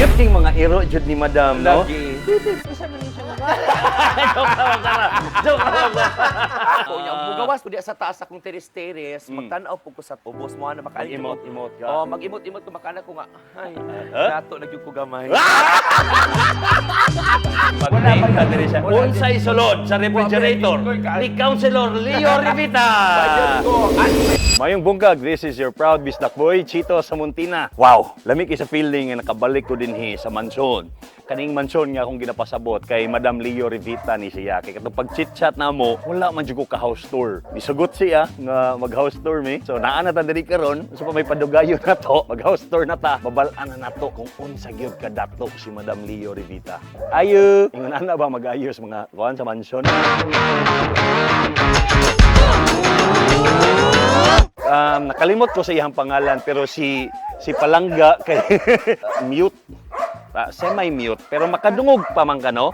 Cute king mga iro jud ni Madam, no? Lagi. Isa man siya mga. Joke lang sana. Joke lang. Ako niya, mugawas ko diya sa taas akong teres-teres, magtanaw po ko sa tubos mo na makalit. Mag-emote ka. Oh, mag-imot-imot ko makana ko nga. Ay, nato nagyud ko gamay. Mag-name ka diri siya. Unsay sulod sa refrigerator ni Councilor Leo Rivita. Mayong bunggag, this is your proud bisdak boy, Chito sa Muntina. Wow, lamig sa feeling nga nakabalik ko dinhi sa mansyon. Kaning mansyon nga akong ginapasabot kay Madam Leo Rivita ni siya. Kay katong pag-chit-chat na mo, wala man jud ko ka house tour. Nisugot siya nga mag-house tour mi. So naa na ta diri karon, so pa may padugayon na to, mag-house tour na ta. Babal-an na nato kung unsa gyud ka dato si Madam Leo Rivita. Ayo, ingon ana ba mag-ayos mga kuan sa mansyon? Nakalimot ko sa iyang pangalan pero si Palangga kay mute. Semi-mute pero makadungog pa man kano.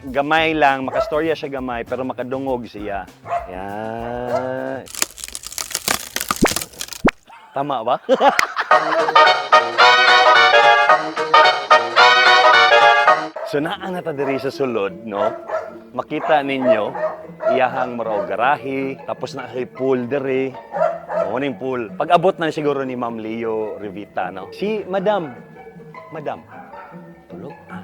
Gamay lang, makastorya siya gamay pero makadungog siya. Yan. Tama ba? So naa na ta diri sa sulod, no? Makita ninyo, iyahang maraw garahe, tapos na kay pool diri. Morning pool. Pag-abot na siguro ni Ma'am Leo Rivita, no? Si Madam, tulog na.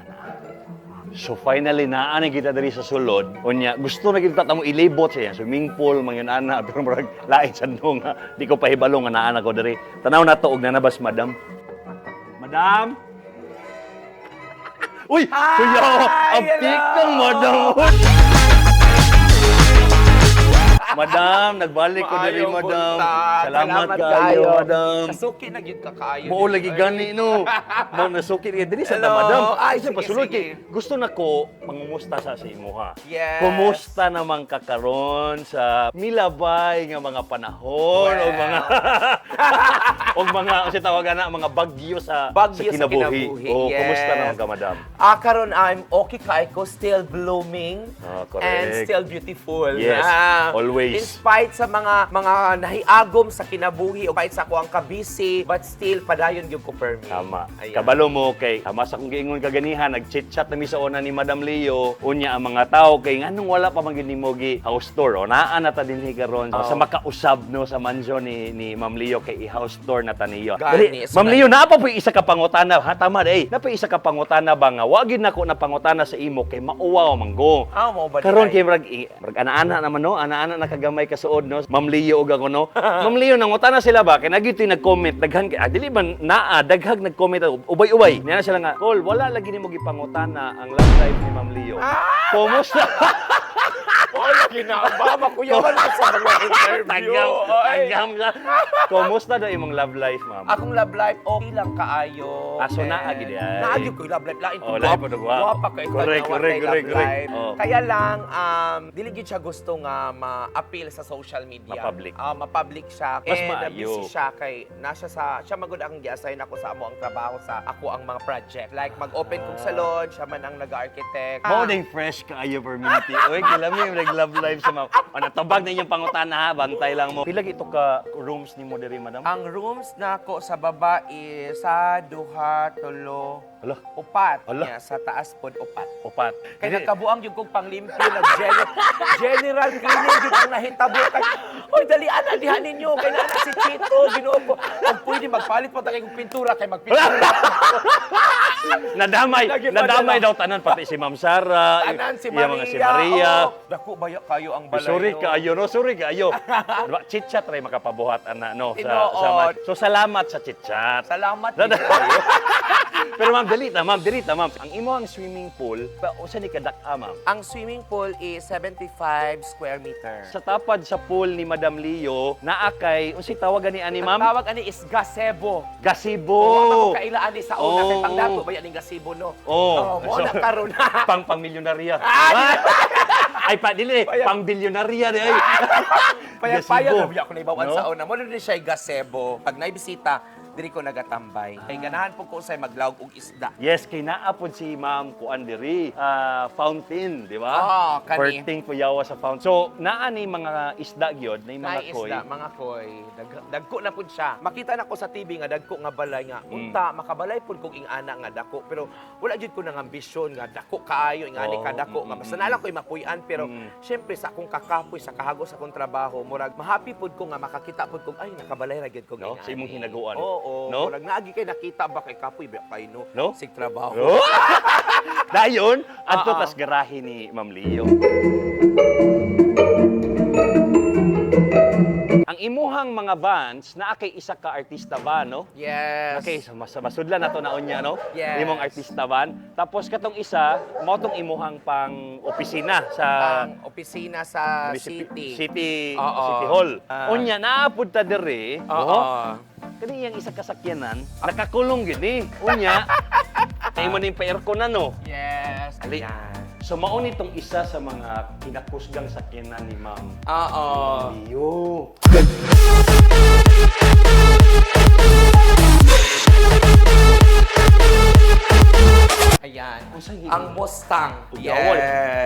So finally, naan kita diri sa sulod. Unya, gusto na kita tamo ilibot siya. Swimming pool, mga ana, pero marag lain sa nung, di ko pahibalo nga naan ako diri. Tanaw na to, og nanabas, Madam. Madam? Uy! Kuya! Apik kang, Madam! Madam, nagbalik ko diri, Madam. Salamat kayo, Madam. Nasuki na gyud ka kayo. Mo lagi gani no. Mo nasuki diri sa ta, Madam. Ay, sa pasulod kay gusto nako mangumusta sa imuha. Yes. Kumusta naman ka karon sa milabay nga mga panahon o mga o mga kasi tawagan na mga bagyo sa kinabuhi. O kumusta naman ka, Madam? Karon I'm okay kay ko, still blooming and still beautiful. Yes, always. In spite sa mga nahiagom sa kinabuhi o kahit sa ako ang kabisi, but still padayon gyud ko permi. Tama. Kabalo mo kay tama sa kung giingon kaganihan, nag-chit-chat na mi sa una ni Madam Leo, unya ang mga tao kay nganong wala pa man gyud nimo gi house tour o naa na ta dinhi karon sa makausab no sa mansion ni Ma'am Leo kay i-house tour na ta niyo. Ma'am Leo, naa pa po isa ka pangutana, ha tama day. Na pa isa ka pangutana ba nga wa gyud nako na pangutana sa imo kay mauwaw manggo. Mo ba karon kay murag ana-ana naman no, ana-ana na gamay kasuod no. Ma'am Leo ug ako no. Ma'am Leo nangutana sila ba kay nagiti nag-comment daghan kay dili man naa daghag nag-comment ubay-ubay. Niya sila nga, "Col, wala lagi nimo gipangutana ang love life ni Ma'am Leo." Kumusta? Wala ginabama ko yaman sa mga interview. Tagam sa. Kumusta daw imong love life, Ma'am? Akong love life okay lang kaayo. So naa gid yan. Naagyo ko yung love life lain. Lain po Guwapa kay correct. Kaya lang dili gid siya gusto nga ma-appeal sa social media. Ma-public. Ma-public siya. Mas And maayo. busy siya kay siya magud ang gi-assign ako sa amo ang trabaho sa ako ang mga project. Like mag-open kong salon, siya man ang nag-architect. Mo ding fresh kaayo permanente. Oy, kilami yung love life sa Ma'am. Ano tabag na inyong pangutana ha, bantay lang mo. Pila ito ka rooms ni mo diri, Madam? Ang rooms nako sa baba is sa duha, tulo, Ala. upat. Ala. Nya, sa taas pod upat. Upat. Kaya nagkabuang yung kong panglimpyo, general cleaning yung ang nahitabo. Hoy, dalian na, dihan ninyo. Kaya na si Chito, ginoo ko. Kung pwede, magpalit po tayo kong pintura, kaya magpintura. Nadamay daw tanan, pati si Ma'am Sara, Tanan si iya Maria. mga si Maria. Dako, baya kayo ang balay. Sorry kayo. Chit-chat ray makapabuhat, ana, no? Tinuod. So, salamat sa chit-chat. Salamat din kayo. Pero Ma'am, delita, Ma'am. Ang imo ang swimming pool, usa ni kadak-a, Ma'am. Ang swimming pool is 75 square meter. Sa tapad sa pool ni Madam Leo, naakay, unsay tawagan ni ani, Ma'am? Ang tawag ani is gazebo. Gazebo. Wala kailaan ni sa una kay pangdato ba yan ning gazebo no. Mo na karon na. Pang milyonarya. Ay pa dili, pang bilyonarya di ay. Payag-payag na ako na ibawan sa una. Mo na siya gazebo. Pag naibisita, diri ko nagatambay. Kay ganahan po ko usay maglawg og isda. Yes, kay naapod si Ma'am Kuan diri, fountain, di ba? Kani. Perting puyawa sa fountain. So, naa ni mga isda gyud, na mga Nay koy. isda, mga koy. Dagko na pud siya. Makita na ko sa TV nga dagko nga balay nga. Unta, makabalay pud kog ing ana nga dako. Pero wala jud ko nang ambisyon nga dako kaayo, ingani ka dako. Nga basta na lang ko'y mapuy-an. Pero syempre sa akong kakapoy, sa kahagos sa akong trabaho, murag mahappy pud ko nga makakita pud ko, ay nakabalay ra gyud ko No? Sa imong hinaguan. Oo, No? murag naagi kay nakita ba kay kapoy ba kay No? sig trabaho. Oh! Dayon, adto tas garahe ni Ma'am Leo. Ang imuhang mga bands na kay isa ka artista ba, no? Yes. Okay, so masudlan na to naon niya, no? Yes. Imong artista ban. Tapos katong isa, mo tong imuhang pang opisina sa Ang opisina sa city. City Oo. City Hall. Ah. Unya naapud ta diri. Oo. Kani yang isa kasakyanan, nakakulong gid ni. Unya, tay mo ning pa-aircon na, no? Yes. Ali. Ayan. So mauni itong isa sa mga kinakusgang sakyanan ni Ma'am Oo. Leo. Ayan. Unsay Ang Mustang. Yawol.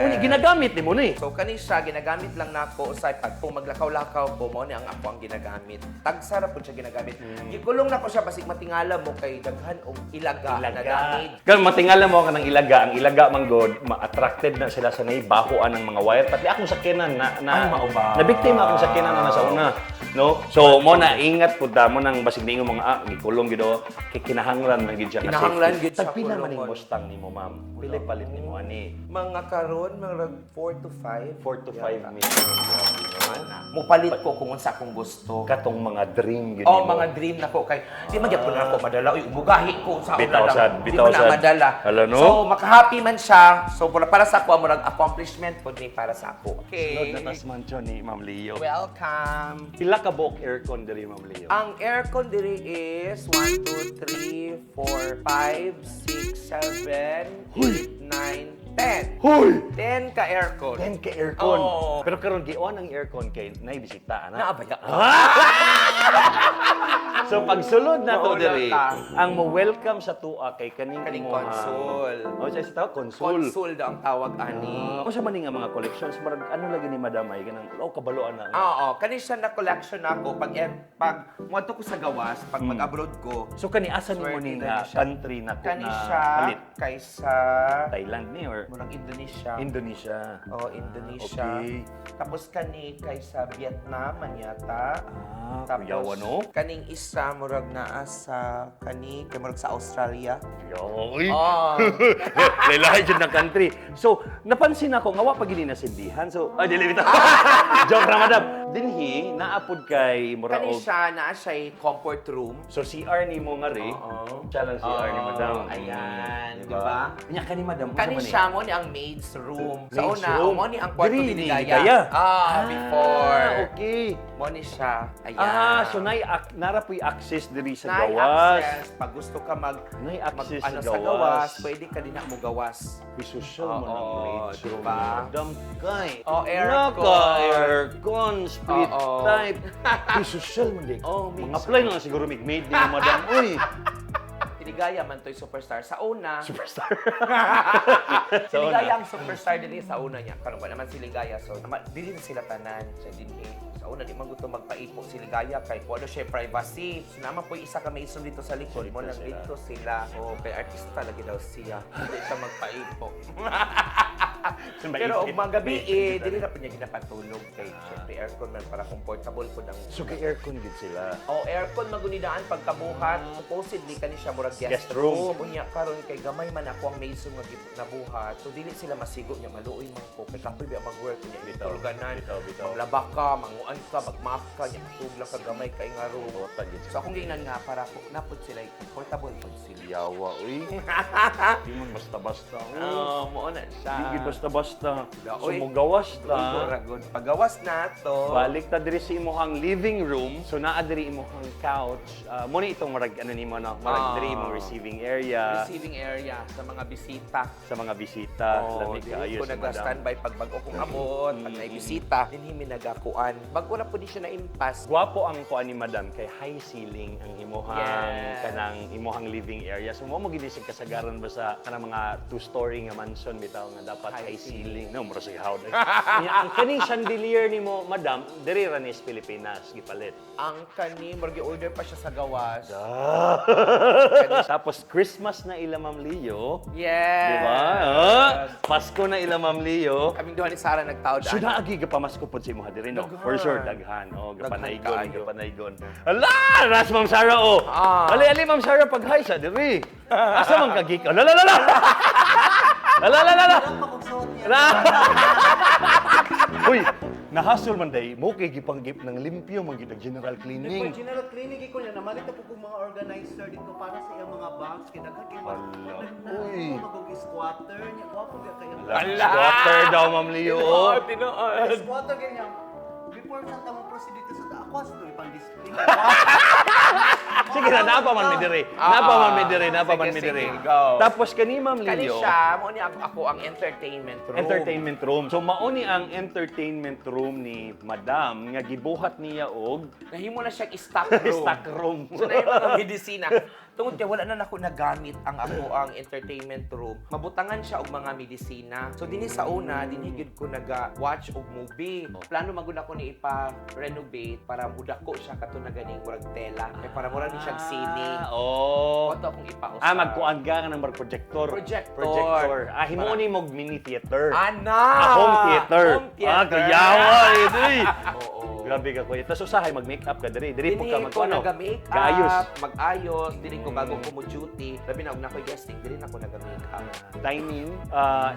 Uni ginagamit ni mo ni. So kani siya ginagamit lang nako usay pag po maglakaw-lakaw po mo ni ang ako ang ginagamit. Tagsara po siya ginagamit. Gikulong nako siya basig matingala mo kay daghan og ilaga, na damage. Kan matingala mo ka ng ilaga, ang ilaga man god, ma-attracted na sila sa bahuan ng mga wire. Pati akong sakyanan Ay, maubaw. na biktima akong sakyanan na nasa una. No? So mo na ingat pud ta mo nang basig ningo mga gikulong gid kay kinahanglan man gid siya kasi. Kinahanglan gid siya Tagpila man kulongon. ning Mustang nimo, ma'am. Pila palit nimo ani? Mga karon mga 4 to 5. 4 to 5 million. Mupalit ko kung unsa akong gusto. Katong mga dream gid Oh, nimo. mga dream na ko kay di man gyapon na ako madala. Uy, umugahi ko sa una Bitaw lang. sad, Di bitaw man na sad. madala. Hala, no? So, makahappy man siya. So, para sa ako, murag accomplishment po ni para sa ako. Okay. Lord natas man siya ni Ma'am Leo. Welcome. Pila ka buok aircon diri, Ma'am Leo? Ang aircon diri is 1, 2, 3, 4, 5, 6, 7, 8, 9, 10. Hoy! 10 ka aircon. 10 ka aircon. Oo. Pero karon gion ang aircon kay nay bisita ana. Naabaya. So pagsulod na to Mauna diri, ka. ang mo-welcome sa tua kay kaning Kaning imuhang- konsul. Oh, sa tawag konsul. Konsul daw ang tawag ani. Ako sa maning nga mga collections, marag ano lagi ni Madam ay kanang kabaloan na. Oo, kani siya na collection ako pag muadto ko sa gawas, pag mag-abroad ko. So kani asa nimo Swerte ning na siya. country na Kani na siya palit? kaysa Thailand ni or murang Indonesia. Indonesia. Oh, Indonesia. Okay. Tapos kani kaysa Vietnam man yata. Tapos kuyawa no? Kaning isa murag naa sa kani kay murag sa Australia. Yoy. Oh. Lahi jud ng country. So, napansin ako nga wa pa gid nasindihan. So, ay dili bitaw. Joke ra madam. Dinhi naapod kay mura Kani og siya naa siya comfort room. so CR ni mo nga ri. Oo. Siya lang CR ni madam. Ayan, di ba? Nya kani madam. Kani siya mo ni ang maid's room. Sa Maid's una, room. mo ni ang kwarto Diri ni ni Ligaya. Ligaya. Before. Okay. Mo ni siya. Ayan. So nara po'y access diri sa Nay gawas. access. Pag gusto ka Nay access ano, sa sa gawas, gawas. pwede ka din na mo gawas. Social mo ng Oo, maid's room. diba? Madam kay. Oh, aircon. Naka-aircon, split Oo. type. Social mo di. Oh, may Mga-apply na nga siguro mig-made ni madam. Uy, Tiligaya man to'y superstar. Sa una, superstar. si Ligaya ang superstar din sa una niya. Karon ba naman si Ligaya. So, dili na sila tanan sa dinhi. Sa una, di man gusto magpaipo si Ligaya kay kung ano siya privacy. Sinama po isa ka maison dito sa likod. Mo lang dito sila. O, kay artista lagi daw siya. Hindi siya magpaipo. Pero og mga gabi, dili na po niya ginapatulog. Kay, syempre, aircon man para comfortable po ng So kay aircon din sila. o aircon magunidaan pagkabuhat. Supposedly kani siya murag guest Guest room. room. Unya karon kay gamay man ako ang maison nga nabuhat. So dili sila masigo niya maluoy man ko kay kapoy ba mag-work niya Bitaw, tulganan. bitaw. Maglaba ka, manguan ka, magmap ka, nya matugla ka gamay kay nga room. Bota gid. So akong ginan nga para ko napod sila comfortable pod sila. Yawa, uy. Di man basta-basta. Mo na siya. Di gid basta-basta. Oy. Sumugawas ta. Ragon. Pagawas na to. Balik ta diri sa imong living room. So naa diri imong couch. Mo ni itong marag ano nimo no. Marag diri imong receiving area Receiving area sa mga bisita. sa mga bisita. Lamig Dili kaayo ko si madam. nag-standby pag bago kong abot, pag may bisita, dinhi mi nagakuan. Pag wala po di siya na-impas. Gwapo ang kuan ni Madam kay high ceiling ang imuhang Yes. kanang imuhang living area. So mo ginisig kasagaran ba sa kanang mga two-story nga mansion bitaw nga dapat high ceiling. No, mura sa how. Ang kaning chandelier nimo Madam, diri ra ni sa Pilipinas gipalit. Ang kani, order pa siya sa gawas. Tapos Christmas na ila Ma'am Leo. Yes. Di ba? Pasko na ila Ma'am Leo. Kaming duha ni Sarah nagtaod. Suda agi gapamasko pod si imong diri no. For sure daghan. Oh, Daghan gapanaygon. Ala, ras Ma'am Sarah oh. Ali Ma'am Sarah pag hi sa diri. Asa man kagik? Ala. Uy, nahasol man day mo kay gipanggip ng limpyo man gid general cleaning. General cleaning ko niya naman ito po kung mga organizer dito para sa iyang mga bags kinaghan kay Uy. mag-squatter niya wapo ga kayo. Squatter daw Ma'am Leo. oh. Tinood. Squatter ganyan. Before sa tamang proceed dito sa ako sa ito ipang display. Sige na, napa man mi diri. Napa man mi diri. Go. Tapos kani Ma'am Kani Leo. siya, mo ni ako ang entertainment room. Entertainment room. So mao ni ang entertainment room ni Madam nga gibuhat niya og Nahimo na siyang stock room. stock room. So na yung mga medisina. Tungod kay wala na ako nagamit ang ako ang entertainment room. Mabutangan siya og mga medisina. So dinhi sa una, dinhi gyud ko naga-watch og movie. Plano magud ako ni ipa-renovate para mudako siya kato na ganing murag tela. Kay para mura ni siyang sine. Oh. Oto akong ipausap. Magkuan ka ng projector. Projector. Himo ni mog mini theater. Ana! Home theater. Home theater. Kayawa itoy. Oo. Grabe ka ko. Tapos usahay mag-makeup ka diri. Diri po ka Dili ko magkuano. naga-make Gaayos. up, mag-ayos, dili ko bago ko mo duty. Labi na og nakoy guesting, dili na ko naga-make up. Dining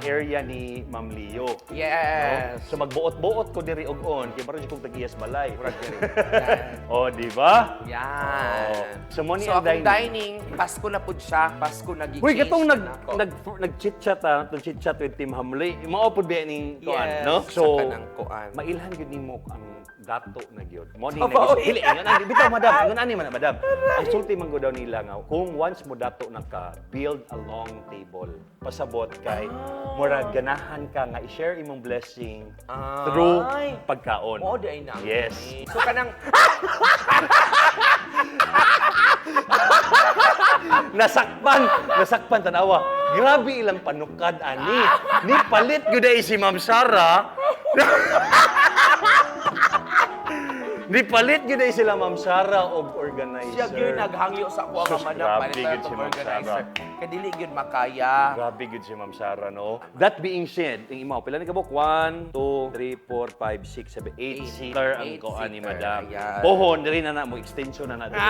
area ni Ma'am Leo. Yes. So magbuot-buot ko diri og on kay maron kog tagiyas balay. Murag diri. Yan. Oh, di ba? Yan. So mo ni So ang akong dining. Pasko na pud siya, Pasko nag-change. Uy, katong na ako. nag-chit-chat chit-chat with Team Hamley. Mao pud ba ning kuan, Yes, no? sa So kanang kuan. mailhan gyud nimo ang dato na gyud. Mo ni Aba, dili ngan bitaw madam, ngan ani man madam. Ang sulti man go daw nila nga kung once mo dato na ka build a long table. Pasabot kay murag ganahan ka nga i-share imong blessing through Ay. pagkaon. Mo di ay na. Yes. So kanang Nasakpan tanawa. Grabe ilang panukad ani. Ni palit gyud ay si Ma'am Sara. Ni palit gyud ay sila Ma'am Sara og organizer. siya gyud naghangyo sa ako Sus, ang madam grabe palit gyud na si tong Ma'am organizer. Sara. Kay dili gyud makaya. Grabe gyud si Ma'am Sara, no? That being said, ting imaw, pila ni kabuk? 1, 2, 3, 4, 5, 6, 7, 8 seater ang Eight koan ni seater, Madam. ayan. Pohon, diri na mo extension na diri.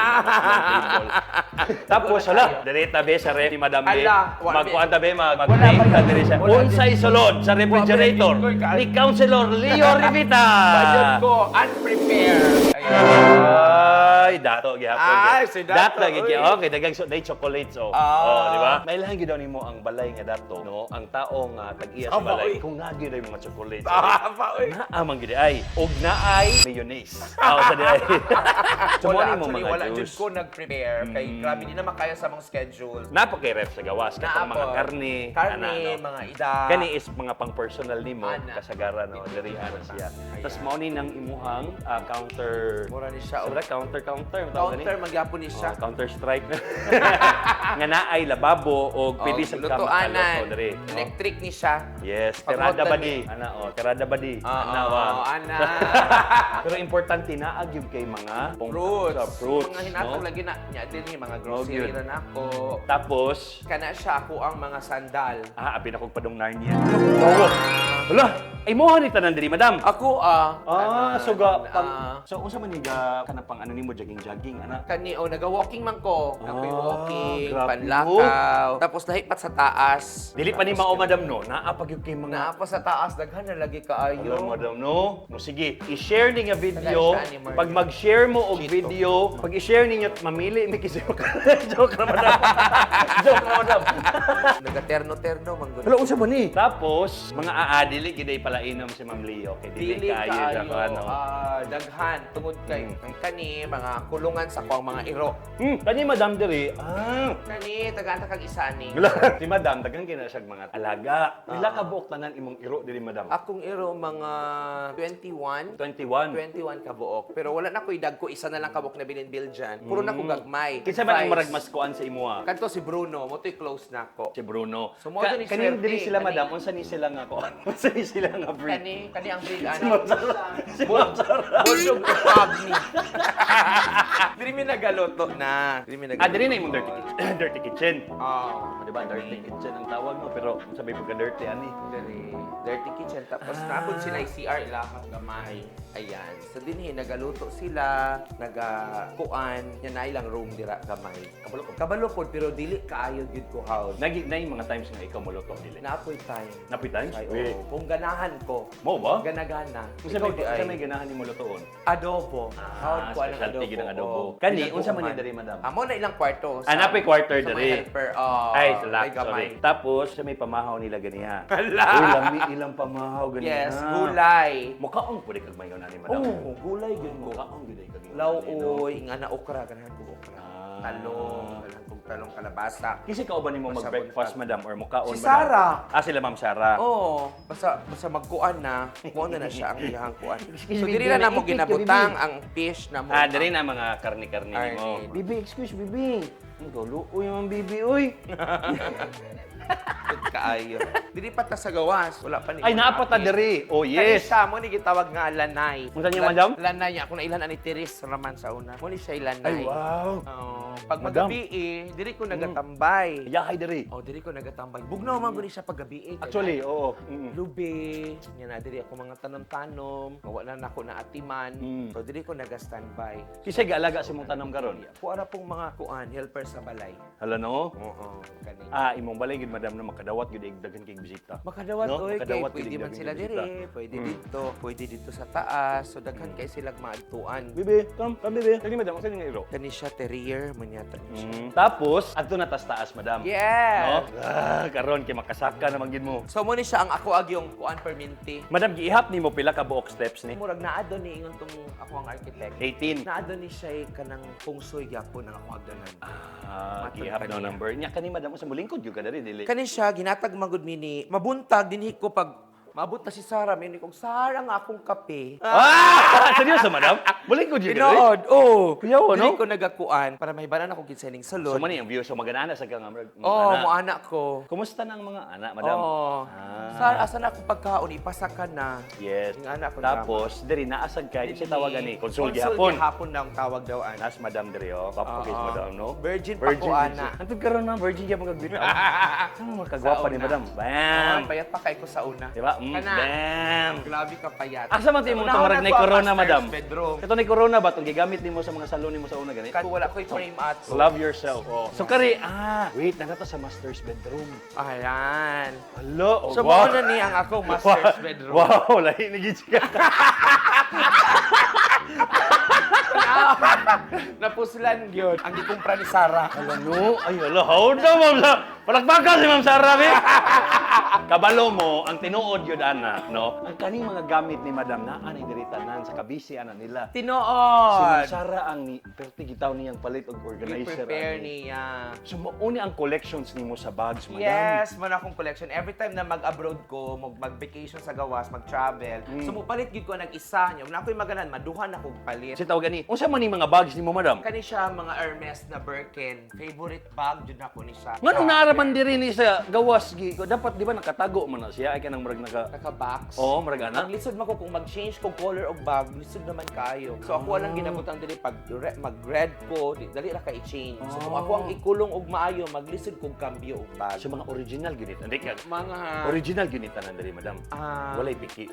Tapos hala, diri tabi sa ref ni Madam B. Ala, wala, Magkuan tabi Wala mag-break ba ka yan? diri siya. Wala Unsay sulod sa refrigerator ni Councilor Leo Rivita. Budget ko unprepared. Ayan. Ay, dato gyapon. Ay, si Dato, Dato uy. okay, dagang day chocolates oh. Ah. Di ba? May lahan gyud daw nimo ang balay nga dato, no? Ang taong tag-iya sa Aba, balay uy. kung nga gyud ay mga chocolates. Ah, pa, uy. Naamang gyud ay og naay mayonnaise. Sa di ay. Wala, mo actually, mga wala juice. jud ko nag-prepare. Kay grabe di na makaya sa mga schedule. Napa kay ref sa gawas katong mga Naapo. karne, Karne, no? mga ida. Kani is mga pang personal nimo Ana. kasagaran no diri ana siya. Ayan. Tapos mao ni nang imuhang counter Mura ni siya. Sobra counter tawag gani? Counter, magyapon ni siya. Counter Strike. Nga naay lababo o pwede sa kama lutuanan. kaloto diri. Electric ni siya. Yes, Pag-hot terada ba na di? Ana terada ba di? Ana Oo, wa. ana. Pero importante na agyud kay mga Fruits. fruits, Mga hinatog no? lagi na. Nya din ni mga grocery yun. na nako. Tapos Kana siya ako ang mga sandal. abi na kog padung Narnia. Oo. Hala, ay mo ni tanan diri, madam. Ako Suga pang so unsa man ni ga kana pang ano nimo jogging ana? kani naga-walking man ko. Ako'y walking, grabe panlakaw. Tapos nahipat sa taas. Dili pa ni mao madam no, naa pa gyud kay mga Naapa sa taas, daghan na lagi kaayo. Hello, madam, no? No, sige, i-share ni nga video. Tagay siya ni Marlon. Pag mag-share mo og Chito. video, pag i-share ninyo, mamili, may kisip ka. Joke na, madam. joke mo, madam. Nagaterno-terno manggon. Wala, unsa ba ni? Tapos, mga aadili, giday pala inom si Ma'am Leo. Kay Dili kayo, ano. daghan, tungod kay kani, mga kulungan sa kuang mga iro. Kani, madam, diri. Kani, tagaan kag isa ni. Si madam, dagang kinasag mga alaga. Pila ka buok tanan imong iro diri, madam? Akong iro mga 21. 21. 21 ka buok. Pero wala na ko'y dagko, isa na lang ka buok na bininbil dyan. Puro na ko gagmay. Kinsa man ang Vice. marag maskuan sa imuha? Kanto si Bruno, mo to'y close na ko. Si Bruno. So, mo din Kanin swerte, diri sila, kani. madam. Unsa ni sila nga ko? Unsa ni sila nga breed? Kani ang big Si ano. Ma'am Sara. Si Ma'am Sara. Bulldog to pagni. Diri mi nagaloto na. Diri mi nagaloto. Diri na imong dirty kitchen. Oh, Di ba, dirty kitchen ang tawag mo, pero sabi mo ka dirty, ani. dirty kitchen. Tapos napod sila yung CR ilahang gamay. Ayan. So dinhi nagaluto sila, nagakuan, yan na ilang room dira gamay. Kabalokod pero dili kaayo gyud ko house. Na yung mga times nga ikaw muluto dili. Naapoy time. Napoy times? Ay, Wait. oo. Kung ganahan ko. Mo ba? Gana-gana. Unsa Ikaw may di ay. may ganahan ni mulutoon? Adobo. Hawad ko ang specialty adobo. gyud ang adobo. Oo. Kani unsa man ni Pinaguman. diri, madam? Amo na ilang kwarto. Napoy quarter sa mga diri. helper. Ay, may salak, gamay. sorry. Tapos, sa may pamahaw nila ganiha. Hala! Uy, lami ilang pamahaw ganiha. Yes, gulay. Mukhaong pwede kag mayo na ni madam. Oo, gulay gyud mo. Mukhaong gyud ay kag Lauoy, nga na okra, ganahan ko okra. Ah. Talong, ganahan kong talong kalabasa. Kasi kauban nimo Basta mag-breakfast, madam, or mukhaon, Si madam? Sarah. Sila Ma'am Sarah. Oo, basta magkuan na, mo na siya ang iyang kuan. Excuse So me, diri na Bibi, namo ikit ka, ginabutang Bibi. ang fish na mo. Diri na mga karni-karni Karni. nimo. Bibi, excuse, Bibi. Ang gulo, uy, ang Bibi, uy. Kaayo. Diri pa ta sa gawas, wala pa ni. Ay, naapata diri. Oh, yes. Kanisa mo ni gitawag nga lanay. Unsa niya, madam? Lanay ako na ilan ani Teres Raman sa una. Mo ni siya lanay. Ay, wow. Oo. Pag Madam. magabi diri ko nagatambay. Yahay diri. Oh, diri ko nagatambay. Bugnaw man guni siya pag gabi. Actually, oo. Lubi, nya na diri ako mga tanom-tanom, wala na ako na atiman. So diri ko naga-standby. Kisay gaalaga sa mong tanom karon. Kuara pong mga kuan, helper sa balay. Hala no? Oo, kani. Imong balay gid madam na makadawat gid ig daghan kay bisita. Makadawat No? oy, kay Makadawat pwede gid man daghan sila kay diri, bisita. pwede dito sa taas. So daghan kay sila maadtuan. Bibi, come bibi. Kani madam, unsa nga iro? Kani siya terrier man yata ni siya. Tapos, adto na tas taas, madam. Yes. No? Karon kay makasaka naman gid mo. So mo ni siya ang ako agyong kuan perminti. Madam, giihap nimo pila ka buok steps ni? Murag naado ni ingon tong ako ang architect. 18. Naado ni siya kanang feng shui gyapon ang ako agdanan. Matod Gihap pa no niya. number. Nya kani madam sa mulingkod gyud ka diri dili. Kani siya ginatag magud mini mabuntag dinhi ko pag maabot na si Sarah mini kog Sarah nga akong kape. Seryoso madam? Mulingkod gyud diri. Tinood, oh. Kuyaw, no? Dili ko nagakuan para mahibanan ako kinsa ning So salon. man yung view so magana sa kang Oh, mo anak ko. Kumusta na ang mga anak, madam? Oh. Sarah, asa na akong pagkaon ipasa ka na. Yes. Yung anak ko Tapos diri naasag kay si tawagan ni konsul Konsul gihapon. gihapon na ang tawag daw ana. Nas madam diri oh. Papakis Oo. madam no. Virgin pa ko, ana. Antod karon na virgin gyapon kag bitaw. Ano makagwapa ni Sa una. madam? Bam. Payat pa kay ko sa una. Diba? Kana. Bam. Grabe ka payat. Asa man ti mo Una-una marag na ko ang corona master's madam? bedroom. Ito ni corona ba tong gigamit nimo sa mga salon nimo sa una gani? Kung wala ko'y frame at Love yourself. So kari wait na to sa master's bedroom. Ayan. Hello. So, mo na ni ang akong master's bedroom. Wow, lahi ni gid siya. Napuslan yun. Ang gikumpra ni Sarah. Ano? Ay, hala, how na, ma'am? Palakpakan si Ma'am Sarah, be. Kabalo mo, ang tinuod yun, ana, no? Ang kaning mga gamit ni Madam na anay diritanan sa kabisi, ana nila. Si Ma'am Tinood. Sarah ang ni, perti gitaw niyang palit og organizer. I-prepare ani. niya. So, mauni ang collections nimo sa bags, Madam. Yes, man akong collection. Every time na mag-abroad ko, mag-vacation sa gawas, mag-travel, so mupalit gid ko nag-isa niyo. Na ako'y maganan, maduhan akong palit. Kasi tawag gani, unsa man ni mga bags nimo, Madam? Kani siya mga Hermes na Birkin. Favorite bag jud ako ni siya. Ngano naaraman diri ni sa gawas gi? Dapat di ba nakatago man na siya ay kanang murag Naka-box. Oo, murag ana. Ang lisod man ko kung mag-change ko color og bag, lisod naman kayo. So ako lang ginabutang dili pag mag-red ko, dali ra ka i-change. So kung ako ang ikulong og maayo, maglisod kog kambyo og bag. So mga original ginit. Hindi ka. Mga Original ginit tanan diri, Madam. Walay piki.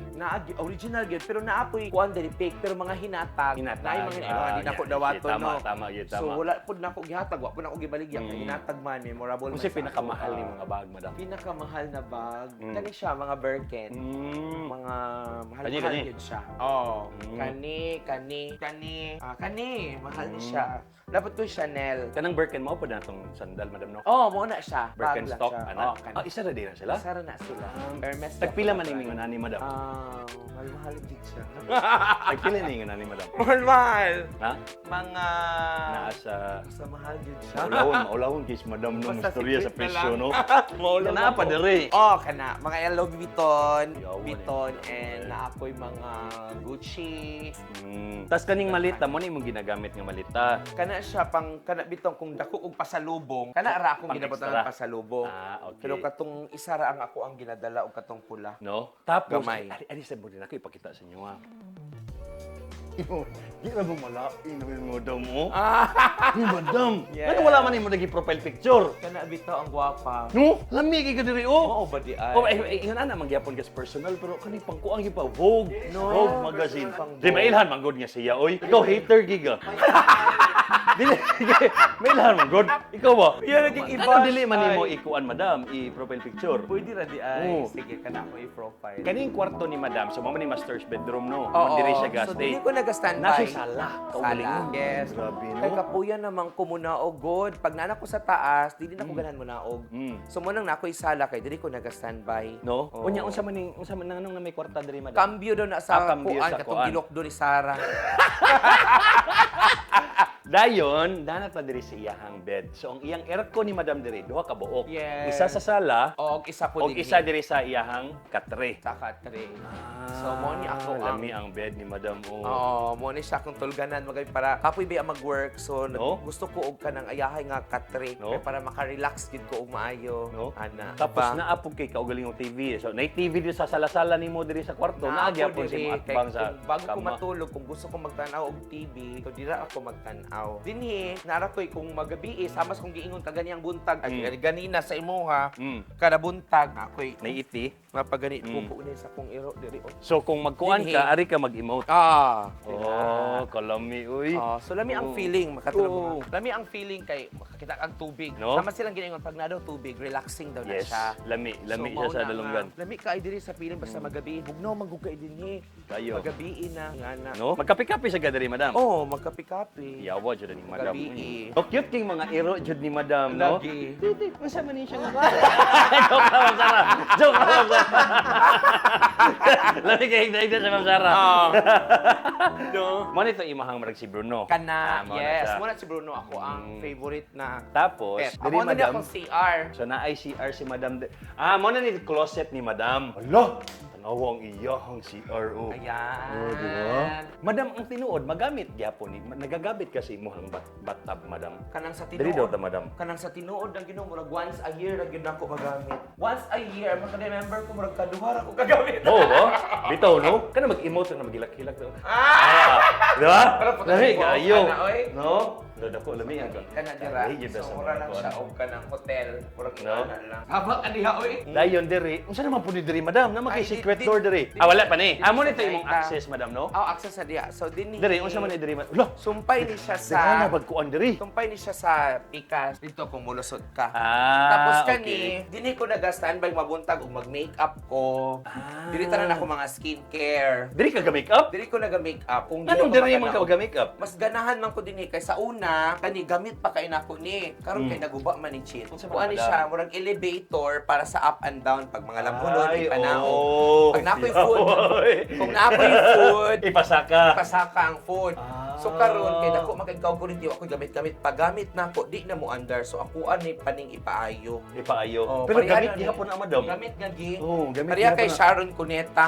original gyud pero naapoy kuan dili fake pero mga hinatag. Hinatag. Naay mga hindi nako dawaton Tama, no. tama, yun, tama. So wala pud nako gihatag, wa pud nako gibaligyan kay hinatag man memorable. Kung man si sa pinakamahal ako. ni mga bag, Madam. Pinakamahal na bag. Kani siya mga Birkin. Mga mahal-mahal Kani. yun siya. Oh, kani, mahal ni siya. Dapat ko Chanel. Kanang Birken mo pa na itong sandal, madam, no? Oh, mo na siya. Birkenstock, Bag lang siya. ana. Oh, kana. Isa na din na sila? Isa na sila. Hermes. Tagpila man yung ni madam? Mahal din siya. Tagpila na ni madam? Mahal. Ha? Mga... Nasa... Sa mahal din siya. Maulawon kis madam no, Basta istorya sa secret na presyo, lang. no? Maulaw Kana pa dere. Oh, kana. Mga Louis Vuitton, Yawan Vuitton, and naapoy mga Gucci. Tas kaning malita mo ni mong ginagamit nga malita. Kana siya pang kana bitong kung dako og pasalubong. Kana ra akong Pang ginabutan extra. ng pasalubong. Okay. Pero katong isa ra ang ako ang ginadala og katong pula. No? Tapos, Gamay. ari sa mo din ako ipakita sa inyo, ha? Di na mo malain namin mo daw mo. Ni madam. Yes. Ano wala man mo naging profile picture? Kana bitaw ang gwapa. No? Lami kay ka diri, oh. Oo ba di ay? Oh, yun ana mangyapon kas personal pero kani pangkuang yung pa Vogue, No. Vogue magazine. Pang Di mailhan man gud nga siya, oy. Ikaw hater giga. Dili mailhan man gud. Ikaw ba? Yan naging iba. Ano dili man nimo ikuan madam i-profile picture? Pwede ra di ay. Oo. Sige kana ako i-profile. Kaning kwarto ni madam, so mo man ni master's bedroom no. Oo. Diri siya So gastay. dili ko nag-standby. Nasa sala. Sala. Yes. Grabe no. Kay kapuya naman ko muna og god. Pag nanak ko sa taas, dili na ko ganahan mo naog. So mo nang nakoy sala kay dili ko naga-standby. No? Oo. Unya unsa man nanong na may kwarta diri madam? Kambyo daw na sa Kambyo kuan sa katong kuan. gilok do ni Sara. Dayon, danat na diri sa iyahang bed. So ang iyang aircon ni madam diri duha ka buok. Yes. Isa sa sala, Og isa po og isa diri sa iyahang katre. sa katre. So mo ni ako ang lami ang bed ni madam. Oh. Oo, mo ni siya akong tulganan magay para kapoy ba mag-work. So No? gusto ko og kanang ayahay nga katre No? kay para maka-relax gid ko og maayo. No? Ana. Tapos Ba? naapog kay kaugalingong TV. So na TV diri sa sala-sala nimo diri sa kwarto. Na Naagyapon ako si diri, mo atbang kay sa kung bago ko kama. matulog, kung gusto ko magtanaw og TV, so dira ako magtanaw. Dinhi, nara ko'y kung magabi samas kung giingon ka ganiyang buntag, ay ganina sa imuha, kada buntag, ako'y Naiiti. mapagani ko unay sa kong iro diri. So kung magkuan Dinhi. ka, ari ka mag-emote. Oh, Kalami uy. so lami ang Oo. feeling, makatulog Oo. mo. Lami ang feeling kay makakita ang tubig. No? Sama silang giningon pag na daw tubig, relaxing daw na Yes, siya. lami siya mao sa na dalunggan. nga. Lami ka ay diri sa feeling basta magabi. Bugnaw magugay dinhi. Kayo. Magabi na nga na. No? Magkapi-kapi sa gadari, madam. Oh, magkapi-kapi. Yawa jud ni madam. Gabi. So cute king mga iro jud ni madam, no? Lagi. Titi, unsa man ni siya nga? Joke lang, Ma'am Sara. Joke lang, Ma'am Sara. Lami kay higda sa Ma'am Sara. No. Mo nito imahang marag si Bruno. Kana, mo na yes. siya. Muna si Bruno ako ang favorite na Tapos, pet. diri Ako na niya madam. akong CR. So na ICR si madam. Mo na ni closet ni madam. Hala, tanawa ang iyahang CRO. Ayan. Oh, di ba? Madam, ang tinuod, magamit gyapon ni. Nagagamit kasi imong bathtub, madam. Kanang sa Dili daw tinuod. ta, madam. Kanang sa tinuod ang Ginoo murag once a year ra gyud ako magamit. Once a year, maka-remember ko murag kaduha ra ko kagamit. Oo ba? Bitaw, no? Kana mag-emote na magilak-hilak daw. Di ba? Pero puto Lami, mo, kayo. kana, oy. No? Dada ko, lami ang Kana dira. Lami, yun na So sa mura mga lang kuwan. siya og kanang hotel, murag No? ina lang. Habang adiha oy. Dayon diri. Unsa naman pud diri, madam? Na Ay, secret di- door diri. di- Wala pa ni. di- Amo di- nito imong di- access, madam, no? Oh, access sa diha. So dinhi. Diri, unsa man ni diri? Ulo, Sumpay ni siya sa Dira na bagkuan diri. Sumpay ni siya sa pikas dito kung mulusod ka. Ah, Tapos okay. kani, dini ko naga-standby mabuntag ug mag-makeup ko. Dili tanan ako mga skincare. Diri ka ga-makeup? Dili ko naga-makeup. Kung Anong ko diri man ka makanaw. ga-makeup? Mas ganahan man ko dinhi kay sa una kani gamit pa kay nako ni. Karon kay naguba man ni Chin. Unsa man Kuha ni madam? siya murag elevator para sa up and down pag mga lampunon Ay, ipanahon. oh. Pag nakoy food, Yoy. kung nakoy food, Ipasaka. pasaka ang food. So karon kay dako magkagaw ko rin ako gamit-gamit pagamit nako di na mo under. So ako ani paning ipaayo. Ipaayo. Oh, Pero pareha gamit na gihapon na, madam. Gamit nga gi. Oo, gamit Pareha kay gihapon na. Sharon Cuneta.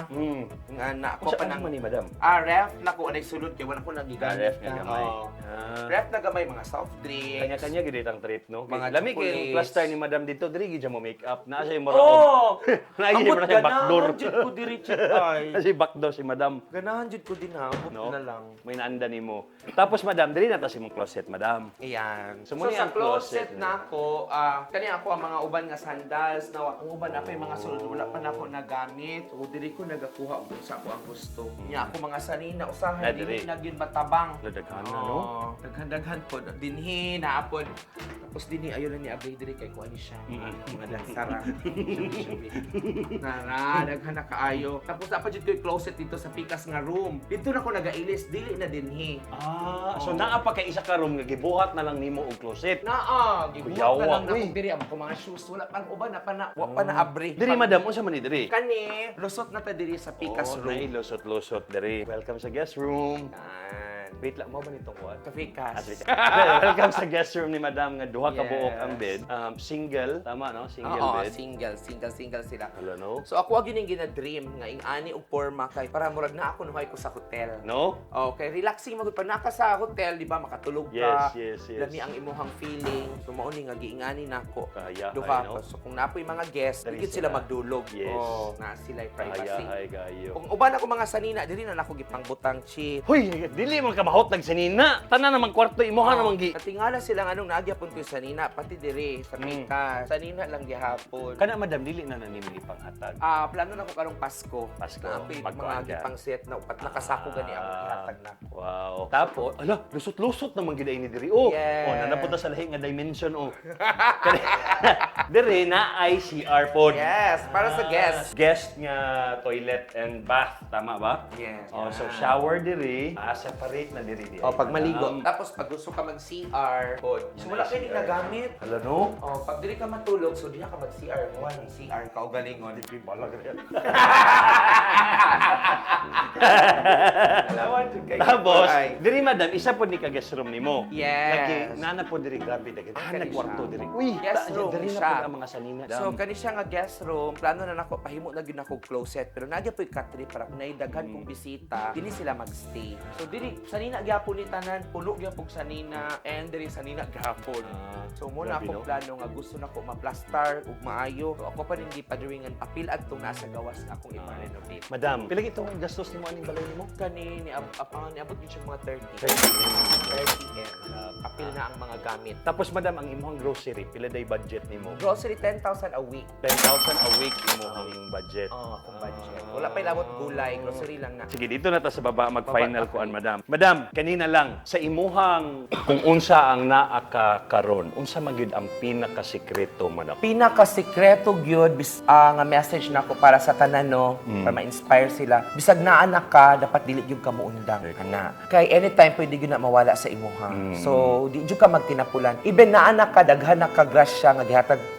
Nga na ako Unsa pa man nang ni madam? ref na ko anay sulod kay wala ko nagigamit. Ref nga gamay. Oo. Ah. Ref na gamay mga soft drinks. Kanya-kanya gid itang trip, no? Mga Lami kay chocolates. cluster ni madam dito, diri gid siya mo makeup. Naa siya mura. Oh! Naa siya mura siya backdoor. Jud ko diri ay. Kasi backdoor si madam. Ganahan jud ko din ha. No? Na lang. May naanda nimo. Tapos madam, diri na ta si mong closet, madam. Ayan. So, So, muna sa ang closet closet na ako, kani ako ang mga uban nga sandals, na ang uban na pa yung mga sulod, wala pa na ako nagamit. So, diri ko nagakuha kung sa ako ang gusto. Nya ako mga sanina, usahan, diri. dili na gyud matabang. Ladaghan na, no? Daghan-daghan po. Dinhi, naapon. Tapos dinhi, ayun na ni Abay diri kay kuha ni siya. Mga dansara. Nara, daghan na kaayo. Tapos apa jud ko yung closet dito sa pikas nga room. Dito na ko nagailis, dili na dinhi. So naa pa kay isa ka room nga gibuhat na lang nimo og closet. Gibuhat Kuyawa, na lang na uy. akong diri. Ang mga shoes, wala pang uban na pa na, wa pa na abri. Diri madam, unsa man ni diri? Kani, lusot na ta diri sa Picas room. Lusot-lusot diri. Welcome sa guest room. Yan. Wait lang, mo ba nitong kuwan? Kapikas. Welcome sa guest room ni madam nga duha ka Yes. buok ang bed. Single, tama no? Single Oo, bed. single sila. Hello, no? So ako agi ning gina-dream nga ing-ani og porma kay para murag na ako nuhay ko sa hotel. No? Okay, relaxing magud pa naka sa hotel, di ba makatulog ka. Yes. Lami ang imuhang feeling. So mao ni nga giingani nako. Kaya, Duha no? pa. So kung napoy mga guests, Dari digid sila sila. magdulog. Yes. Na sila privacy. Ay, gayo. Kung uban ako mga sanina, diri na nako gipangbutang cheat. Hoy, dili man ka mahot nagsanina. Tanan naman kwarto imuha namang gi. Natingala silang anong nagyapon ko sa sanina, pati diri sa Picas. Sanina lang gihapon. Kana madam dili na nimo ipanghatag. Plano na ko karong Pasko. Pasko, Na ako'y magkuhan mga ka. gipang set na upat nakasako gani ako gihatag na. Wow. Tapos, ala, lusot-lusot naman gid ini diri. Oh, Yes. nanapunta sa lahi nga dimension oh. Diri na ay CR pod. Yes, para sa guests. Guest nga toilet and bath, tama ba? Yes. Oh, so shower diri, separate na diri di. Pag maligo. Tapos pag gusto ka mag-CR, so wala kayo din nagamit. Hala no? Pag diri ka matulog, so diha ka mag-CR mo, ng CR ka o galingon. Tapos, diri madam, isa po ni ka guest room nimo. Yes. Lagi nana po diri grabe dagit. Kani Nagkwarto siya. diri. Uy, Guest room diri na siya. po ang mga sanina. So kani siya nga guest room, plano na nako pahimo na gyud nako closet, pero nagya po'y katri para kung naidaghan kong bisita, dili sila magstay. So diri sanina gyapon ni tanan, pulo gyapon sanina and diri sanina gyapon. So muna grabe, ako no? plano nga gusto nako ma-plaster ug maayo. So ako pa rin di padaringan apil adtong nasa gawas na akong i-renovate. Madam, pila itong gastos nimo aning balay nimo? Kani ni apangan ni abot gyud siya mga 30. 30 M. Apil na ang mga gamit. Tapos madam, ang imong grocery, pila day budget nimo? Grocery 10,000 a week. 10,000 a week imong budget. Akong budget. Wala pa ilabot gulay, grocery lang na. Sige, dito na ta sa baba mag-final kuan, madam. Madam, kanina lang sa imuhang kung unsa ang naa ka karon, unsa man gyud ang pinakasikreto, madam? Pinaka-sekreto gyud nga message nako para sa tanan no, para ma-inspire sila. Bisag naa na ka, dapat dili gyud ka muundang kana. Kay anytime pwede gyud na mawala sa imuha. So di gyud ka magtinapulan. Even naa na ka, daghan na ka grasya nga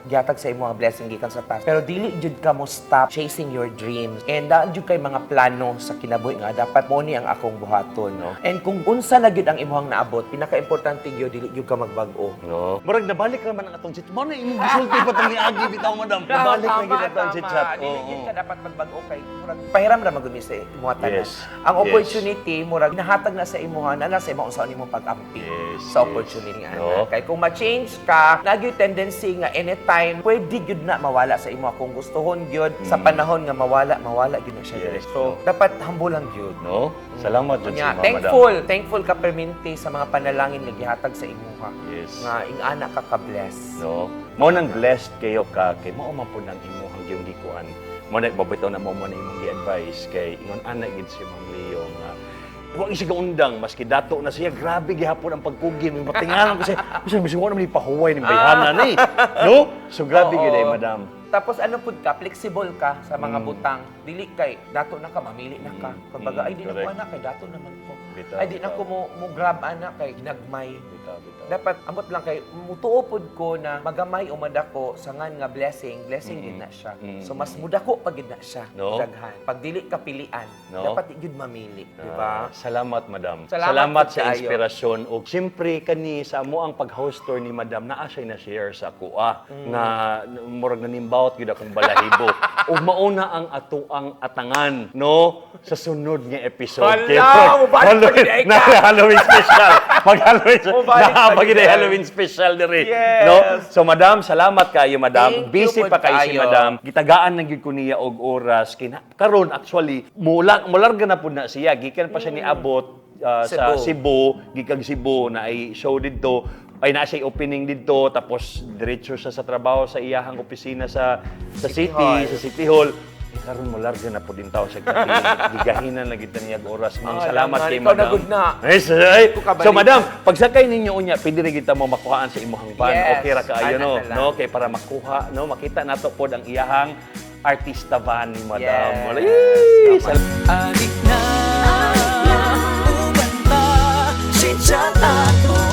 gihatag sa imuha blessing gikan sa taas. Pero dili gyud ka mo stop chasing your dreams. And daan gyud kay mga plano sa kinabuhi nga dapat mo ni ang akong buhaton no. And kung unsa na gyud ang imuhang naabot, pinaka-importante gyud dili gyud ka magbag-o. No. Murag nabalik naman ang atong chat. Mo na imong gisulti pa tong niagi bitaw, madam. Nabalik na gyud atong chat. Dili gyud ka dapat magbag-o kay murag pahiram ra magud mi sa imuha tanan. Yes. Ang Yes. opportunity murag nahatag na sa imuha na sa imong unsa nimo pag-ampi Yes, sa yes. opportunity nga. No. Kay kung ma-change ka, nagyo tendency nga anytime pwede gyud na mawala sa imuha kung gustohon gyud sa panahon nga mawala gyud na siya. Yes. Dire. So dapat humble lang gyud. No? Salamat jud Nya, sa madam. thankful ka perminti sa mga panalangin nga gihatag sa imuha. Yes. Nga ing-ana ka ka-bless. No? Mo nang blessed kayo ka kay mao man pud ang imong giyong gikuan. Mo na babitaw na mo na imong gi-advise kay ingon ana gid si Ma'am Leo nga wa siya kaundang maski dato na siya grabe gihapon ang pagkugim matingalan ko siya bisig mo naman ipahuway ning bayhanan ni. No? So grabe Oo. gid ay madam. Tapos ano pud ka, flexible ka sa mga butang. Dili kay dato na ka mamili na ka. Kumbaga ay di na ko correct. anak kay dato naman ko. Bitaw, Ay di na bitaw. ko mo grab anak kay ginagmay. Bitaw. Dapat ambot lang kay mutuo pud ko na magamay o madako sa ngan nga blessing gid na siya. So mas mudako pag gid na siya. No? Daghan. Pag dili ka pilian, No? dapat gid mamili, di ba? Salamat, madam. Salamat sa kaayo. inspirasyon. O siyempre, kani sa mo ang pag-host tour ni madam, naa siya na-share sa kuha nga murag nanimbawat gid akong balahibo. O mauna ang atuang atangan, no? Sa sunod nga episode. Hala, mubalik pa gid ay ka. Halloween special. Mag-Halloween Mubalik pa pag gid ay. Halloween special diri. Yes. No? So, madam, salamat kayo, madam. Thank you Busy po pa kayo si kayo. madam. Gitagaan na gyud ko niya og oras karon actually mularga na pud na siya gikan pa siya niabot sa Cebu gikag Cebu na ay show didto ay na siya opening didto tapos diretso siya sa trabaho sa iyahang opisina sa City Hall. sa City Hall. Karon mularga na pud din tawo sa gigahinan na gid niya og oras. Salamat kay ikaw na madam. good na. Yes, ay. kabalik. So madam, pagsakay ninyo unya, pwede rin kita mo makuhaan sa imong van. Yes, Okay ra kaayo no, ana na lang. no? Kay para makuha, no, makita nato pod ang iyahang artista van ni madam. Yes. Wala. Adik na, ubanta, ato